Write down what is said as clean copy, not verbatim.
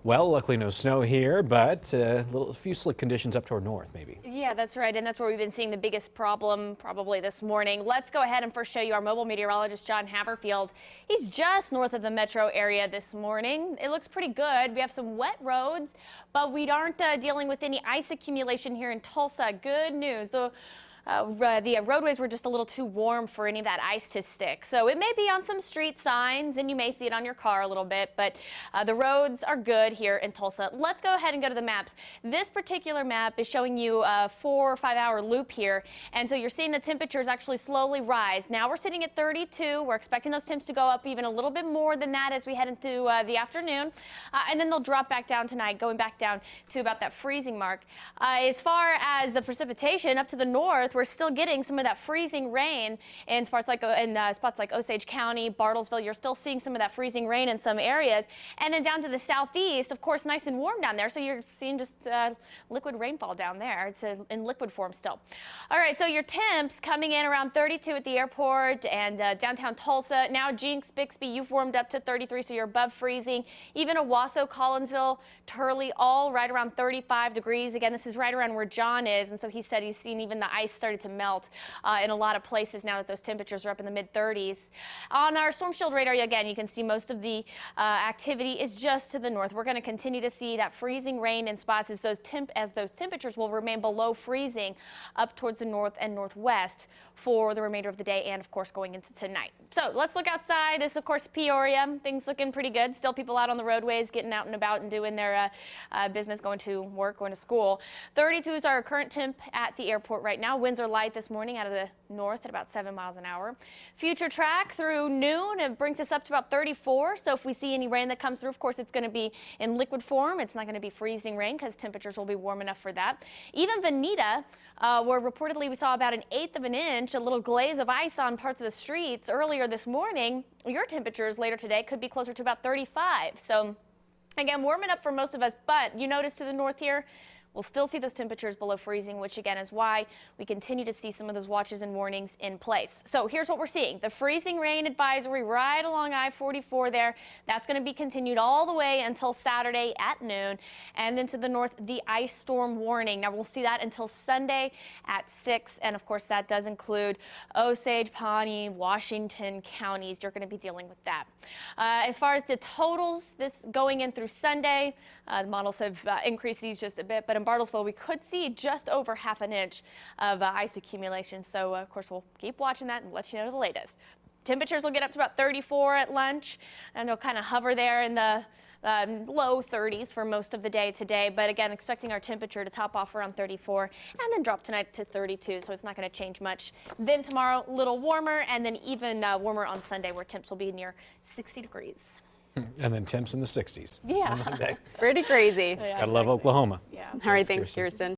Well, luckily no snow here, but a few slick conditions up toward north, maybe. Yeah, that's right. And that's where we've been seeing the biggest problem probably this morning. Let's go ahead and first show you our mobile meteorologist, John Haverfield. He's just north of the metro area this morning. It looks pretty good. We have some wet roads, but we aren't dealing with any ice accumulation here in Tulsa. Good news. The roadways were just a little too warm for any of that ice to stick. So it may be on some street signs and you may see it on your car a little bit, but the roads are good here in Tulsa. Let's go ahead and go to the maps. This particular map is showing you a 4 or 5 hour loop here. And so you're seeing the temperatures actually slowly rise. Now we're sitting at 32. We're expecting those temps to go up even a little bit more than that as we head into the afternoon. And then they'll drop back down tonight, going back down to about that freezing mark. As far as the precipitation up to the north, we're still getting some of that freezing rain in spots like Osage County, Bartlesville. You're still seeing some of that freezing rain in some areas. And then down to the southeast, of course, nice and warm down there. So you're seeing just liquid rainfall down there. It's in liquid form still. All right, so your temps coming in around 32 at the airport and downtown Tulsa. Now Jinx, Bixby, you've warmed up to 33, so you're above freezing. Even Owasso, Collinsville, Turley, all right around 35 degrees. Again, this is right around where John is. And so he said he's seen even the ice started to melt in a lot of places now that those temperatures are up in the mid-30s. On our storm shield radar, again, you can see most of the activity is just to the north. We're going to continue to see that freezing rain in spots as those temperatures will remain below freezing up towards the north and northwest for the remainder of the day and, of course, going into tonight. So let's look outside. This, of course, Peoria. Things looking pretty good. Still people out on the roadways, getting out and about and doing their business, going to work, going to school. 32 is our current temp at the airport right now. Winds are light this morning out of the north at about 7 miles an hour. Future track through noon, it brings us up to about 34. So if we see any rain that comes through, of course, it's going to be in liquid form. It's not going to be freezing rain because temperatures will be warm enough for that. Even Veneta, where reportedly we saw about 1/8 of an inch, a little glaze of ice on parts of the streets earlier this morning. Your temperatures later today could be closer to about 35. So again, warming up for most of us, but you notice to the north here, we'll still see those temperatures below freezing, which again is why we continue to see some of those watches and warnings in place. So here's what we're seeing. The freezing rain advisory right along I-44 there. That's going to be continued all the way until Saturday at noon. And then to the north, the ice storm warning. Now we'll see that until Sunday at 6. And of course, that does include Osage, Pawnee, Washington counties. You're going to be dealing with that. As far as the totals, this going in through Sunday, the models have increased these just a bit, but in Bartlesville, we could see just over ½ an inch of ice accumulation. So, of course, we'll keep watching that and let you know the latest. Temperatures will get up to about 34 at lunch, and they'll kind of hover there in the low 30s for most of the day today. But again, expecting our temperature to top off around 34 and then drop tonight to 32. So it's not going to change much. Then tomorrow, a little warmer, and then even warmer on Sunday where temps will be near 60 degrees. And then temps in the 60s. Yeah. On Monday. Pretty crazy. Yeah, Gotta love Oklahoma. Yeah. All right, thanks, Kirsten.